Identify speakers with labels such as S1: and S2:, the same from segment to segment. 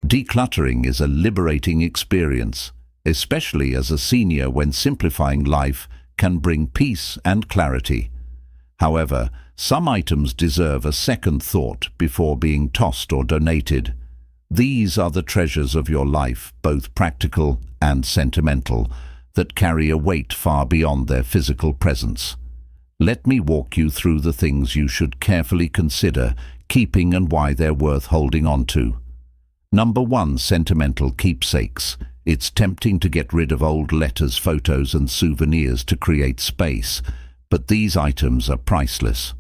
S1: Decluttering is a liberating experience, especially as a senior when simplifying life can bring peace and clarity. However, some items deserve a second thought before being tossed or donated. These are the treasures of your life, both practical and sentimental, that carry a weight far beyond their physical presence. Let me walk you through the things you should carefully consider keeping and why they're worth holding on to. Number 1. Sentimental keepsakes. It's tempting to get rid of old letters, photos and souvenirs to create space, but these items are priceless.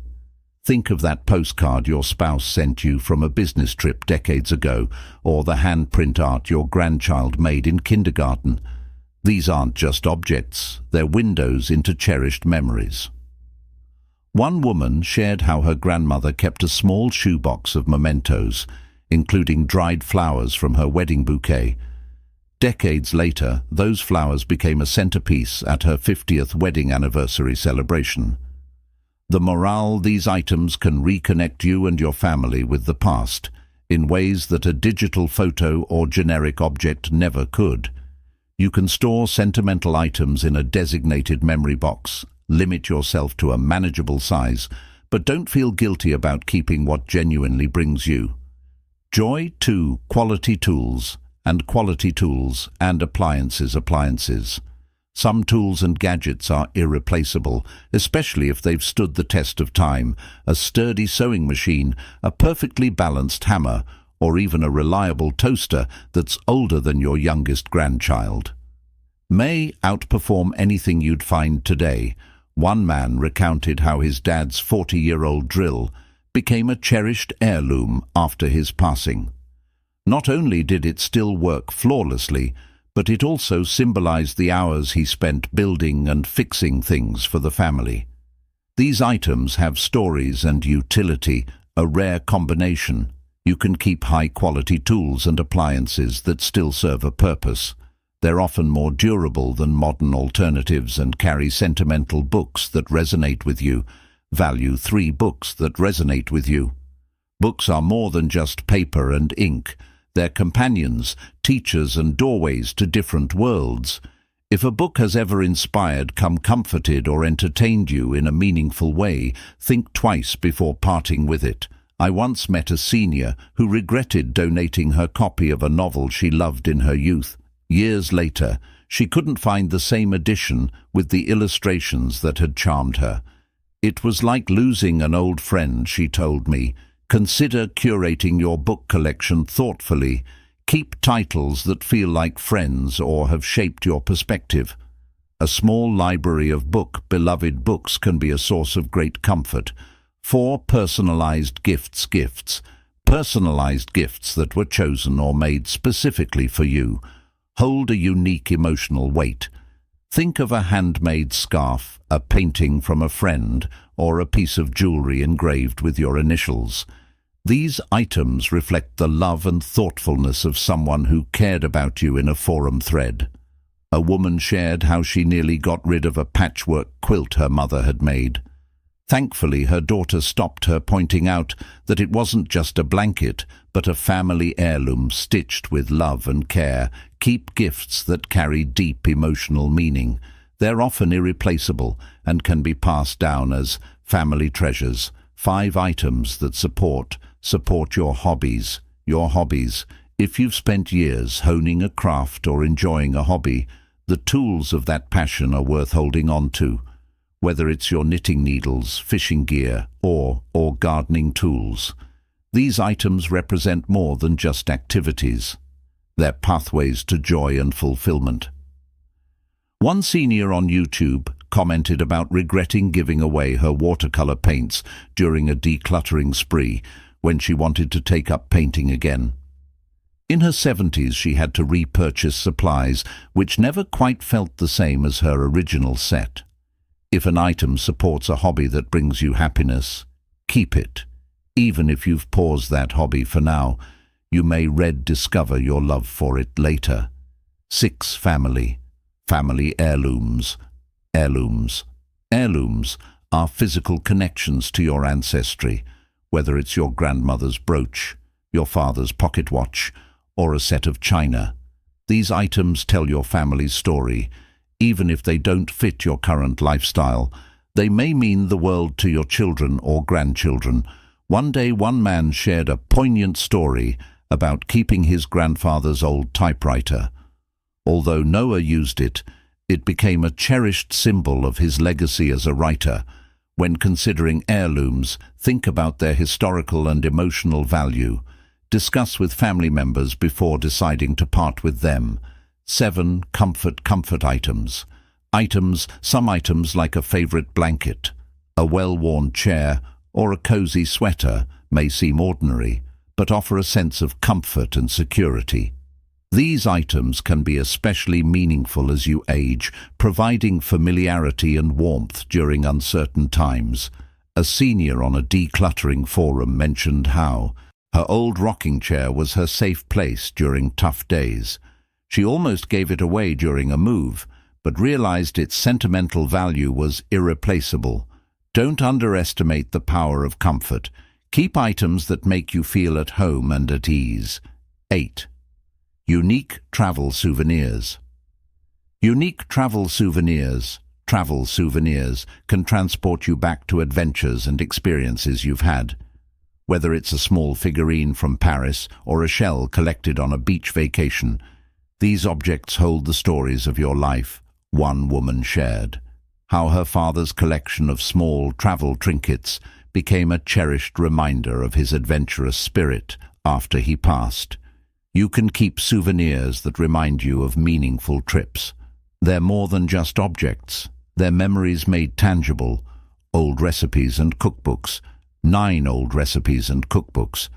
S1: Think of that postcard your spouse sent you from a business trip decades ago, or the handprint art your grandchild made in kindergarten. These aren't just objects, they're windows into cherished memories. One woman shared how her grandmother kept a small shoebox of mementos, including dried flowers from her wedding bouquet. Decades later, those flowers became a centerpiece at her 50th wedding anniversary celebration. The morale: these items can reconnect you and your family with the past in ways that a digital photo or generic object never could. You can store sentimental items in a designated memory box. Limit yourself to a manageable size, but don't feel guilty about keeping what genuinely brings you joy. 2. Quality tools and appliances. Some tools and gadgets are irreplaceable, especially if they've stood the test of time. A sturdy sewing machine, a perfectly balanced hammer, or even a reliable toaster that's older than your youngest grandchild may outperform anything you'd find today. One man recounted how his dad's 40-year-old drill became a cherished heirloom after his passing. Not only did it still work flawlessly, but it also symbolized the hours he spent building and fixing things for the family. These items have stories and utility, a rare combination. You can keep high-quality tools and appliances that still serve a purpose. They're often more durable than modern alternatives and carry sentimental books that resonate with you. Value. 3. Books that resonate with you. Books are more than just paper and ink. They're companions, teachers and doorways to different worlds. If a book has ever inspired, comforted or entertained you in a meaningful way, think twice before parting with it. I once met a senior who regretted donating her copy of a novel she loved in her youth. Years later, she couldn't find the same edition with the illustrations that had charmed her. It was like losing an old friend, she told me. Consider curating your book collection thoughtfully. Keep titles that feel like friends or have shaped your perspective. A small library of beloved books can be a source of great comfort. 4. Personalized gifts. Personalized gifts that were chosen or made specifically for you hold a unique emotional weight. Think of a handmade scarf, a painting from a friend, or a piece of jewelry engraved with your initials. These items reflect the love and thoughtfulness of someone who cared about you in a forum thread. A woman shared how she nearly got rid of a patchwork quilt her mother had made. Thankfully, her daughter stopped her, pointing out that it wasn't just a blanket, but a family heirloom stitched with love and care. Keep gifts that carry deep emotional meaning. They're often irreplaceable and can be passed down as family treasures. 5. Items that support your hobbies. If you've spent years honing a craft or enjoying a hobby, the tools of that passion are worth holding on to. Whether it's your knitting needles, fishing gear, or gardening tools, these items represent more than just activities. They're pathways to joy and fulfillment. One senior on YouTube commented about regretting giving away her watercolor paints during a decluttering spree when she wanted to take up painting again. In her 70s, she had to repurchase supplies which never quite felt the same as her original set. If an item supports a hobby that brings you happiness, keep it. Even if you've paused that hobby for now, you may rediscover your love for it later. 6. Family heirlooms. Heirlooms are physical connections to your ancestry, whether it's your grandmother's brooch, your father's pocket watch, or a set of china. These items tell your family's story. Even if they don't fit your current lifestyle, they may mean the world to your children or grandchildren. One day, one man shared a poignant story about keeping his grandfather's old typewriter. Although Noah used it, it became a cherished symbol of his legacy as a writer. When considering heirlooms, think about their historical and emotional value. Discuss with family members before deciding to part with them. 7. Comfort items. Some items like a favorite blanket, a well-worn chair, or a cozy sweater may seem ordinary, but offer a sense of comfort and security. These items can be especially meaningful as you age, providing familiarity and warmth during uncertain times. A senior on a decluttering forum mentioned how her old rocking chair was her safe place during tough days. She almost gave it away during a move, but realized its sentimental value was irreplaceable. Don't underestimate the power of comfort. Keep items that make you feel at home and at ease. 8. Unique travel souvenirs. Unique travel souvenirs can transport you back to adventures and experiences you've had. Whether it's a small figurine from Paris or a shell collected on a beach vacation, these objects hold the stories of your life. One woman shared how her father's collection of small travel trinkets became a cherished reminder of his adventurous spirit after he passed. You can keep souvenirs that remind you of meaningful trips. They're more than just objects. They're memories made tangible. Old recipes and cookbooks. 9 old recipes and cookbooks.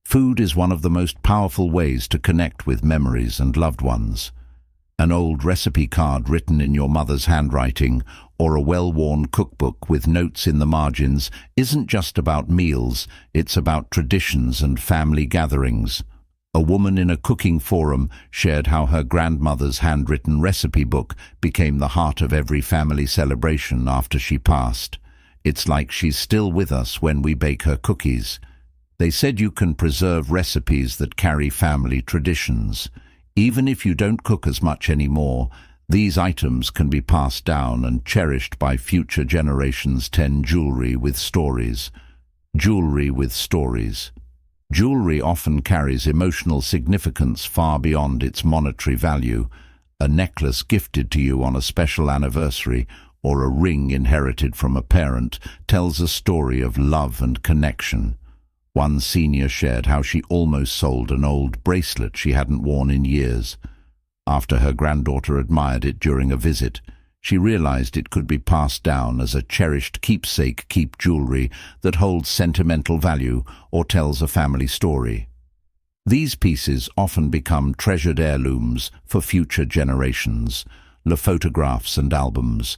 S1: Food is one of the most powerful ways to connect with memories and loved ones. An old recipe card written in your mother's handwriting or a well-worn cookbook with notes in the margins isn't just about meals, it's about traditions and family gatherings. A woman in a cooking forum shared how her grandmother's handwritten recipe book became the heart of every family celebration after she passed. It's like she's still with us when we bake her cookies. They said you can preserve recipes that carry family traditions. Even if you don't cook as much anymore, these items can be passed down and cherished by future generations. 10. Jewelry with stories. Jewelry with stories. Jewelry often carries emotional significance far beyond its monetary value. A necklace gifted to you on a special anniversary or a ring inherited from a parent tells a story of love and connection. One senior shared how she almost sold an old bracelet she hadn't worn in years. After her granddaughter admired it during a visit, she realized it could be passed down as a cherished keepsake. Keep jewelry that holds sentimental value or tells a family story. These pieces often become treasured heirlooms for future generations. Photographs and albums.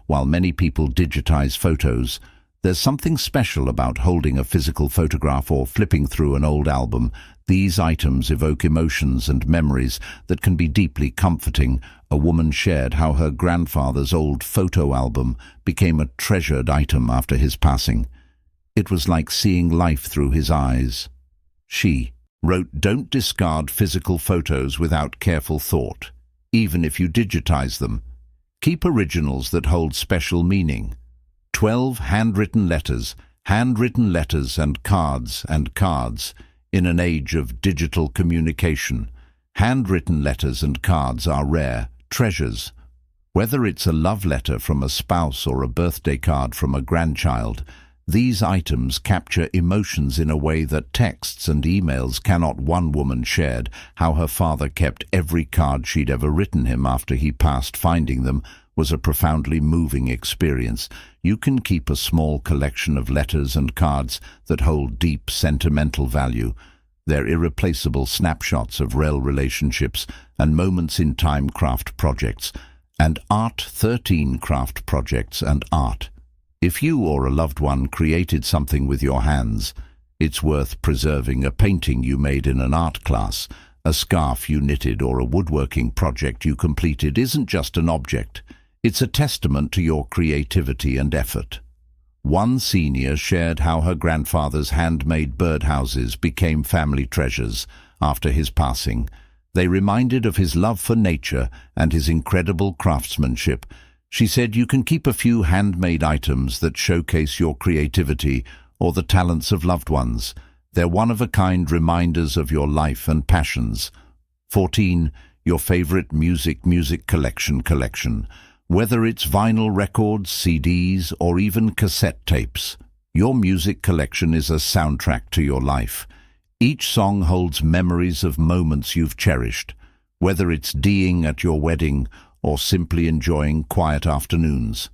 S1: While many people digitize photos, there's something special about holding a physical photograph or flipping through an old album. These items evoke emotions and memories that can be deeply comforting. A woman shared how her grandfather's old photo album became a treasured item after his passing. It was like seeing life through his eyes. She wrote, "Don't discard physical photos without careful thought, even if you digitize them. Keep originals that hold special meaning." 12. Handwritten letters and cards. In an age of digital communication, handwritten letters and cards are rare treasures. Whether it's a love letter from a spouse or a birthday card from a grandchild, these items capture emotions in a way that texts and emails cannot. One woman shared how her father kept every card she'd ever written him after he passed. Finding them was a profoundly moving experience. You can keep a small collection of letters and cards that hold deep sentimental value. They're irreplaceable snapshots of real relationships and moments in time. Craft projects and art. 13. Craft projects and art. If you or a loved one created something with your hands, it's worth preserving. A painting you made in an art class, a scarf you knitted, or a woodworking project you completed isn't just an object. It's a testament to your creativity and effort. One senior shared how her grandfather's handmade birdhouses became family treasures after his passing. They reminded of his love for nature and his incredible craftsmanship. She said, "You can keep a few handmade items that showcase your creativity or the talents of loved ones. They're one-of-a-kind reminders of your life and passions." 14. Your favorite music collection. Whether it's vinyl records, CDs, or even cassette tapes, your music collection is a soundtrack to your life. Each song holds memories of moments you've cherished, whether it's DJing at your wedding or simply enjoying quiet afternoons.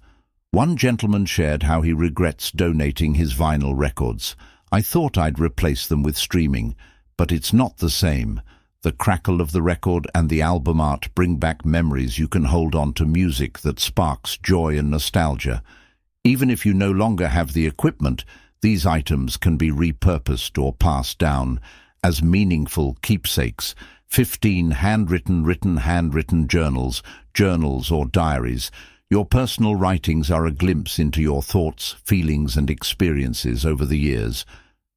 S1: One gentleman shared how he regrets donating his vinyl records. "I thought I'd replace them with streaming, but it's not the same. The crackle of the record and the album art bring back memories. You can hold on to music that sparks joy and nostalgia. Even if you no longer have the equipment, these items can be repurposed or passed down as meaningful keepsakes." 15. Handwritten journals or diaries. Your personal writings are a glimpse into your thoughts, feelings, and experiences over the years.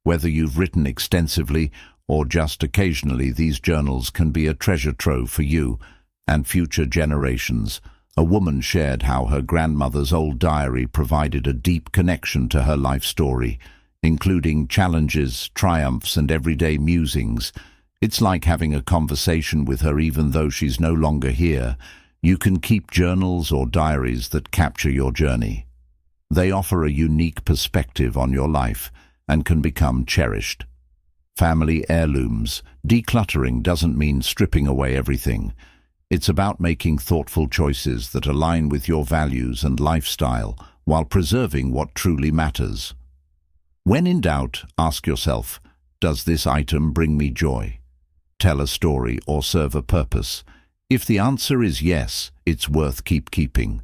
S1: Whether you've written extensively or just occasionally, these journals can be a treasure trove for you and future generations. A woman shared how her grandmother's old diary provided a deep connection to her life story, including challenges, triumphs, and everyday musings. "It's like having a conversation with her even though she's no longer here." You can keep journals or diaries that capture your journey. They offer a unique perspective on your life and can become cherished. Family heirlooms. Decluttering doesn't mean stripping away everything. It's about making thoughtful choices that align with your values and lifestyle while preserving what truly matters. When in doubt, ask yourself, does this item bring me joy, tell a story, or serve a purpose? If the answer is yes, it's worth keeping.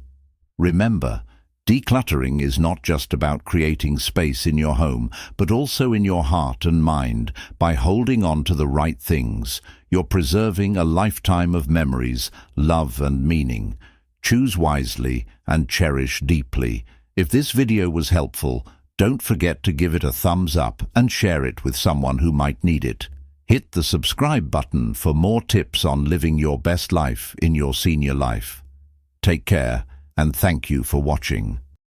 S1: Remember, decluttering is not just about creating space in your home, but also in your heart and mind. By holding on to the right things, you're preserving a lifetime of memories, love, and meaning. Choose wisely and cherish deeply. If this video was helpful, don't forget to give it a thumbs up and share it with someone who might need it. Hit the subscribe button for more tips on living your best life in your senior life. Take care, and thank you for watching.